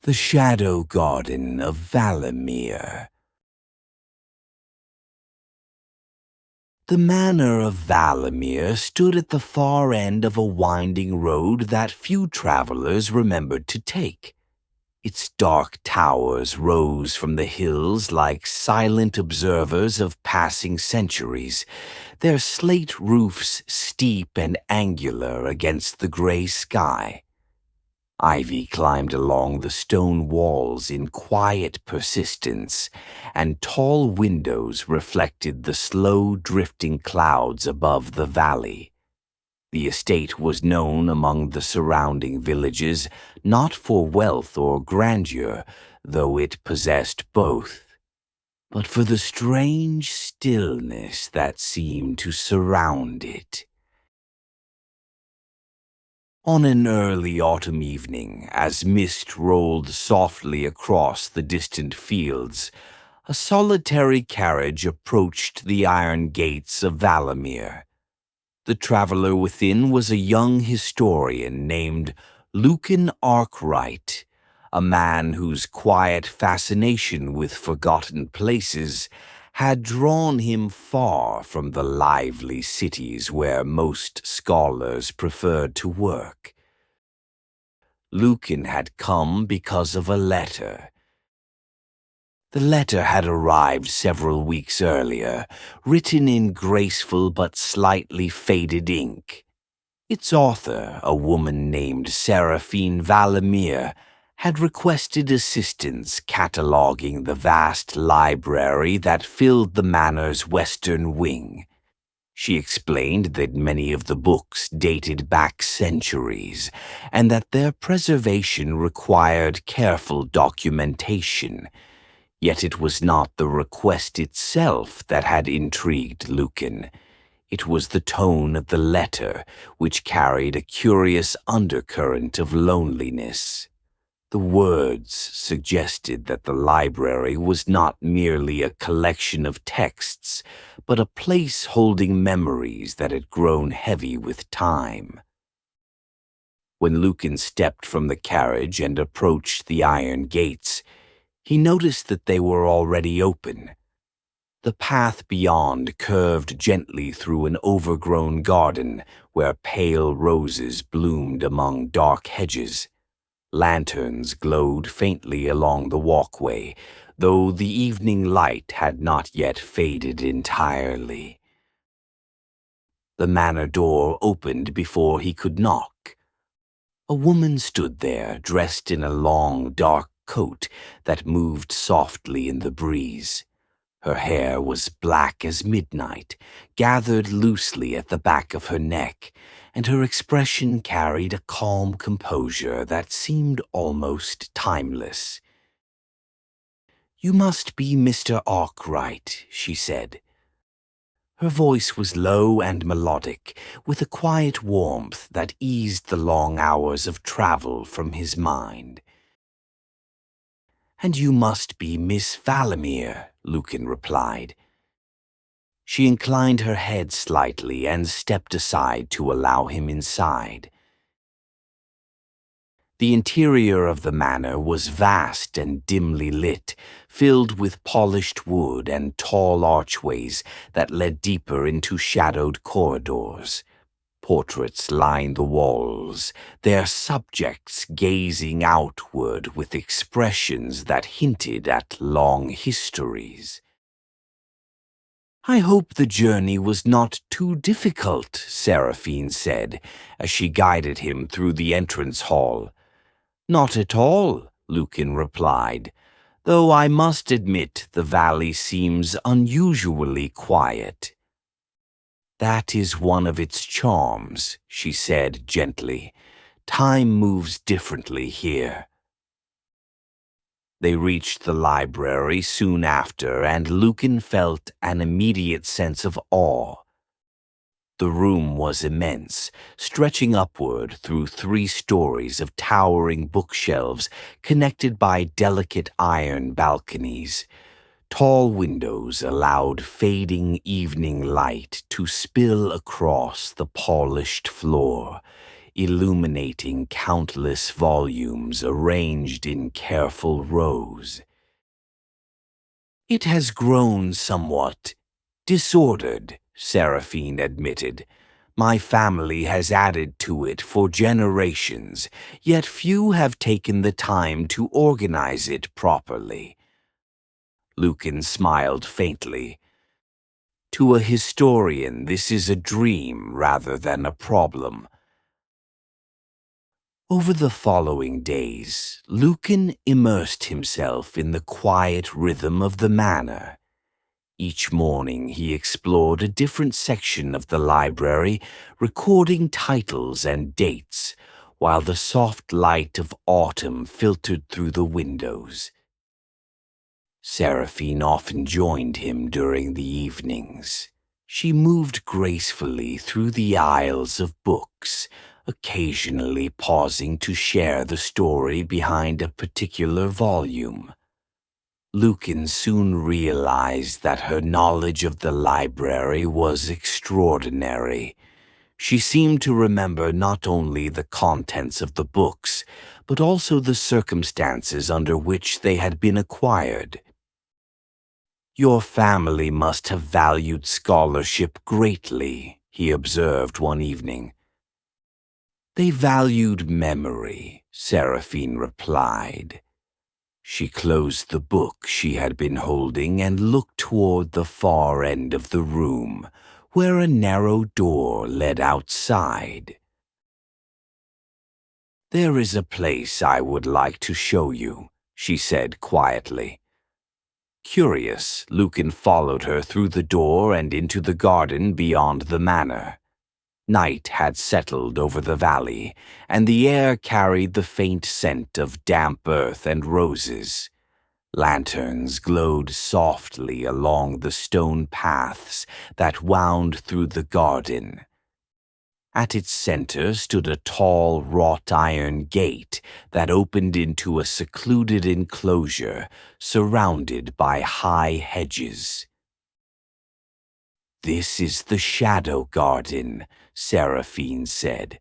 The Shadow Garden of Valemere. The manor of Valemere stood at the far end of a winding road that few travelers remembered to take. Its dark towers rose from the hills like silent observers of passing centuries, their slate roofs steep and angular against the gray sky. Ivy climbed along the stone walls in quiet persistence, and tall windows reflected the slow drifting clouds above the valley. The estate was known among the surrounding villages not for wealth or grandeur, though it possessed both, but for the strange stillness that seemed to surround it. On an early autumn evening, as mist rolled softly across the distant fields, a solitary carriage approached the iron gates of Valemere. The traveler within was a young historian named Lucan Arkwright, a man whose quiet fascination with forgotten places had drawn him far from the lively cities where most scholars preferred to work. Lucan had come because of a letter. The letter had arrived several weeks earlier, written in graceful but slightly faded ink. Its author, a woman named Seraphine Valemere, had requested assistance cataloging the vast library that filled the manor's western wing. She explained that many of the books dated back centuries, and that their preservation required careful documentation. Yet it was not the request itself that had intrigued Lucan. It was the tone of the letter, which carried a curious undercurrent of loneliness. The words suggested that the library was not merely a collection of texts, but a place holding memories that had grown heavy with time. When Lucan stepped from the carriage and approached the iron gates, he noticed that they were already open. The path beyond curved gently through an overgrown garden where pale roses bloomed among dark hedges. Lanterns glowed faintly along the walkway, though the evening light had not yet faded entirely. The manor door opened before he could knock. A woman stood there, dressed in a long, dark coat that moved softly in the breeze. Her hair was black as midnight, gathered loosely at the back of her neck, and her expression carried a calm composure that seemed almost timeless. "You must be Mr. Arkwright," she said. Her voice was low and melodic, with a quiet warmth that eased the long hours of travel from his mind. "And you must be Miss Valemere," Lucan replied. She inclined her head slightly and stepped aside to allow him inside. The interior of the manor was vast and dimly lit, filled with polished wood and tall archways that led deeper into shadowed corridors. Portraits lined the walls, their subjects gazing outward with expressions that hinted at long histories. "I hope the journey was not too difficult," Seraphine said, as she guided him through the entrance hall. "Not at all," Lucan replied, "though I must admit the valley seems unusually quiet." "That is one of its charms," she said gently. "Time moves differently here." They reached the library soon after, and Lucan felt an immediate sense of awe. The room was immense, stretching upward through 3 stories of towering bookshelves connected by delicate iron balconies. Tall windows allowed fading evening light to spill across the polished floor, illuminating countless volumes arranged in careful rows. "It has grown somewhat disordered," Seraphine admitted. "My family has added to it for generations, yet few have taken the time to organize it properly." Lucan smiled faintly. "To a historian, this is a dream rather than a problem." Over the following days, Lucan immersed himself in the quiet rhythm of the manor. Each morning he explored a different section of the library, recording titles and dates, while the soft light of autumn filtered through the windows. Seraphine often joined him during the evenings. She moved gracefully through the aisles of books, occasionally pausing to share the story behind a particular volume. Lucan soon realized that her knowledge of the library was extraordinary. She seemed to remember not only the contents of the books, but also the circumstances under which they had been acquired. "Your family must have valued scholarship greatly," he observed one evening. "They valued memory," Seraphine replied. She closed the book she had been holding and looked toward the far end of the room, where a narrow door led outside. "There is a place I would like to show you," she said quietly. Curious, Lucan followed her through the door and into the garden beyond the manor. Night had settled over the valley, and the air carried the faint scent of damp earth and roses. Lanterns glowed softly along the stone paths that wound through the garden. At its center stood a tall wrought iron gate that opened into a secluded enclosure surrounded by high hedges. "This is the Shadow Garden," Seraphine said.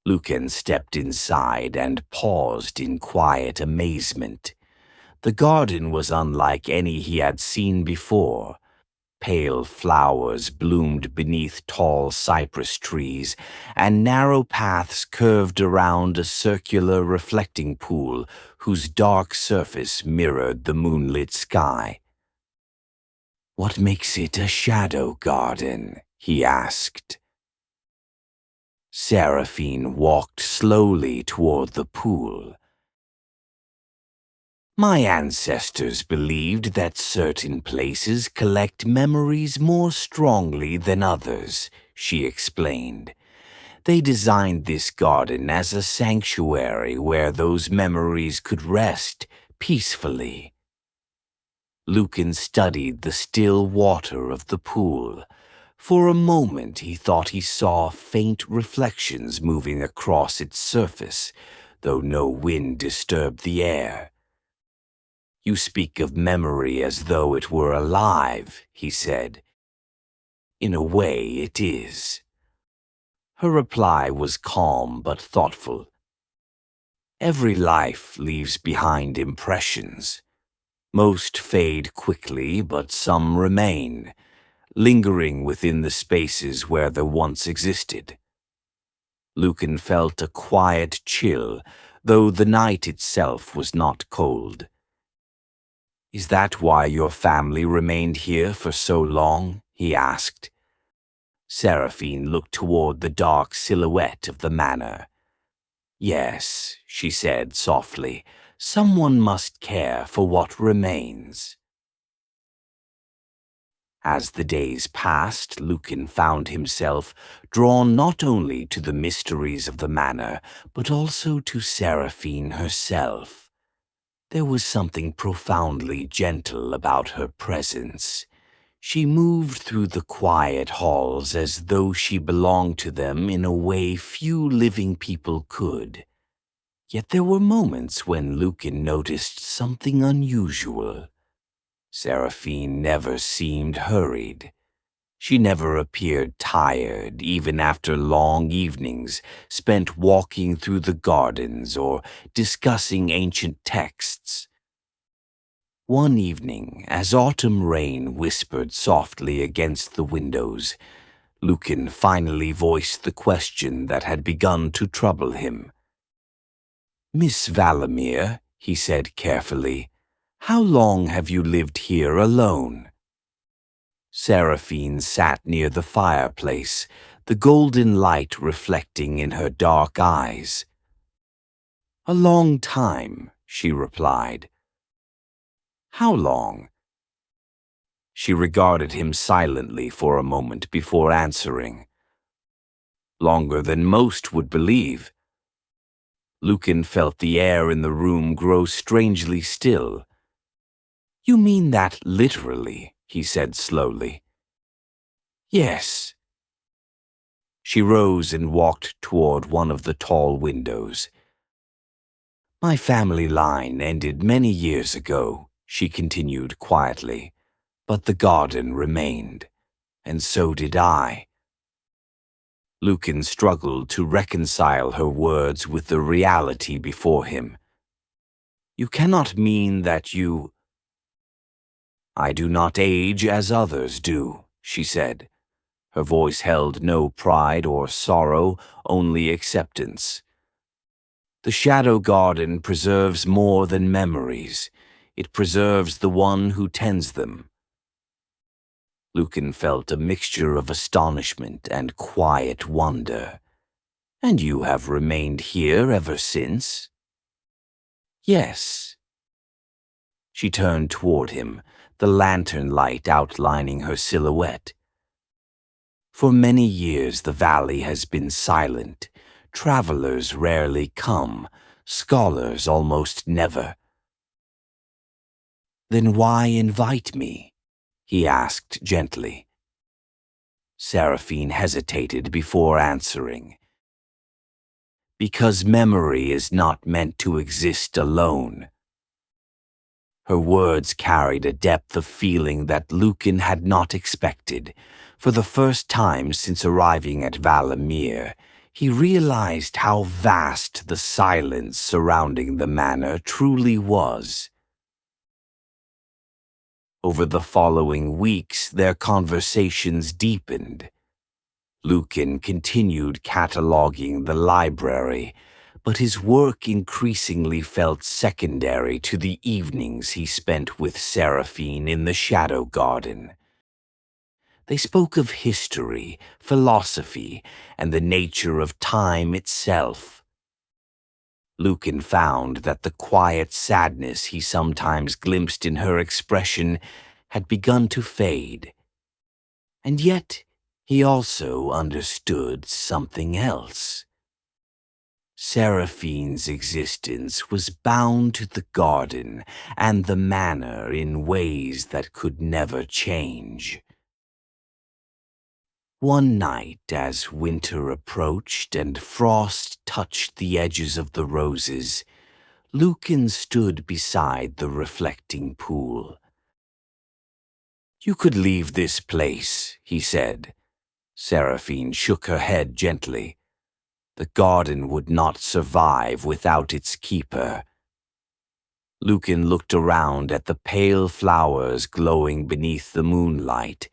Lucan stepped inside and paused in quiet amazement. The garden was unlike any he had seen before. Pale flowers bloomed beneath tall cypress trees, and narrow paths curved around a circular reflecting pool whose dark surface mirrored the moonlit sky. "What makes it a shadow garden?" he asked. Seraphine walked slowly toward the pool. "My ancestors believed that certain places collect memories more strongly than others," she explained. "They designed this garden as a sanctuary where those memories could rest peacefully." Lucan studied the still water of the pool. For a moment he thought he saw faint reflections moving across its surface, though no wind disturbed the air. "You speak of memory as though it were alive," he said. "In a way, it is." Her reply was calm but thoughtful. "Every life leaves behind impressions. Most fade quickly, but some remain, lingering within the spaces where they once existed." Lucan felt a quiet chill, though the night itself was not cold. "Is that why your family remained here for so long?" he asked. Seraphine looked toward the dark silhouette of the manor. "Yes," she said softly, "someone must care for what remains." As the days passed, Lucan found himself drawn not only to the mysteries of the manor, but also to Seraphine herself. There was something profoundly gentle about her presence. She moved through the quiet halls as though she belonged to them in a way few living people could. Yet there were moments when Lucan noticed something unusual. Seraphine never seemed hurried. She never appeared tired, even after long evenings spent walking through the gardens or discussing ancient texts. One evening, as autumn rain whispered softly against the windows, Lucan finally voiced the question that had begun to trouble him. "Miss Valemere," he said carefully, "how long have you lived here alone?" Seraphine sat near the fireplace, the golden light reflecting in her dark eyes. "A long time," she replied. "How long?" She regarded him silently for a moment before answering. "Longer than most would believe." Lucan felt the air in the room grow strangely still. "You mean that literally?" he said slowly. "Yes." She rose and walked toward one of the tall windows. "My family line ended many years ago," she continued quietly, "but the garden remained, and so did I." Lucan struggled to reconcile her words with the reality before him. "You cannot mean that you—" "I do not age as others do," she said. Her voice held no pride or sorrow, only acceptance. "The Shadow Garden preserves more than memories. It preserves the one who tends them." Lucan felt a mixture of astonishment and quiet wonder. "And you have remained here ever since?" "Yes." She turned toward him, the lantern light outlining her silhouette. "For many years the valley has been silent. Travelers rarely come, scholars almost never." "Then why invite me?" he asked gently. Seraphine hesitated before answering. "Because memory is not meant to exist alone." Her words carried a depth of feeling that Lucan had not expected. For the first time since arriving at Valemere, he realized how vast the silence surrounding the manor truly was. Over the following weeks, their conversations deepened. Lucan continued cataloging the library, but his work increasingly felt secondary to the evenings he spent with Seraphine in the Shadow Garden. They spoke of history, philosophy, and the nature of time itself. Lucan found that the quiet sadness he sometimes glimpsed in her expression had begun to fade. And yet, he also understood something else. Seraphine's existence was bound to the garden and the manor in ways that could never change. One night, as winter approached and frost touched the edges of the roses, Lucan stood beside the reflecting pool. "You could leave this place," he said. Seraphine shook her head gently. "The garden would not survive without its keeper." Lucan looked around at the pale flowers glowing beneath the moonlight.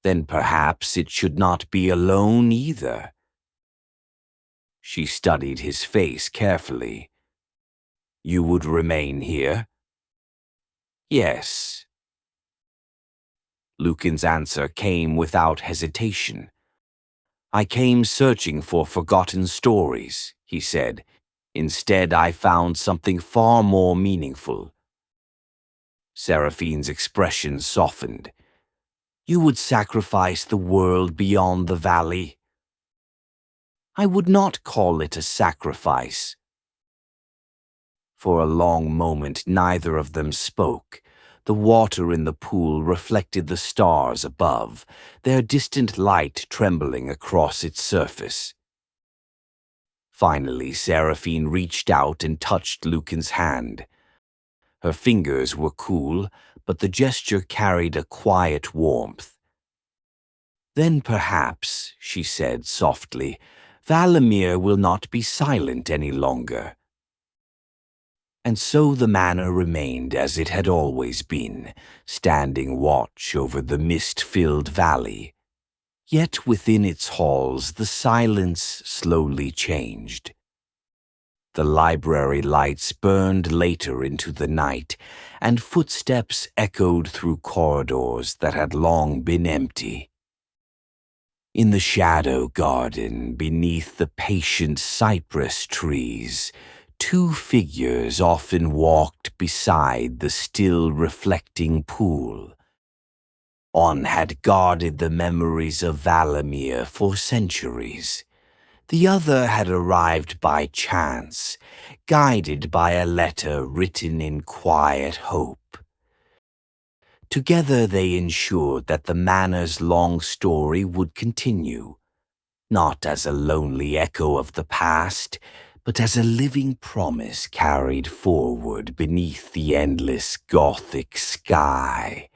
Then perhaps it should not be alone either. She studied his face carefully. "You would remain here?" "Yes." Lucan's answer came without hesitation. "I came searching for forgotten stories," he said. "Instead, I found something far more meaningful." Seraphine's expression softened. "You would sacrifice the world beyond the valley?" "I would not call it a sacrifice." For a long moment, neither of them spoke. The water in the pool reflected the stars above, their distant light trembling across its surface. Finally, Seraphine reached out and touched Lucan's hand. Her fingers were cool, but the gesture carried a quiet warmth. Then perhaps, she said softly, Valemere will not be silent any longer. And so the manor remained as it had always been, standing watch over the mist-filled valley. Yet within its halls the silence slowly changed. The library lights burned later into the night, and footsteps echoed through corridors that had long been empty. In the shadow garden beneath the patient cypress trees, two figures often walked beside the still reflecting pool. One had guarded the memories of Valemere for centuries. The other had arrived by chance, guided by a letter written in quiet hope. Together they ensured that the manor's long story would continue, not as a lonely echo of the past, but as a living promise carried forward beneath the endless Gothic sky.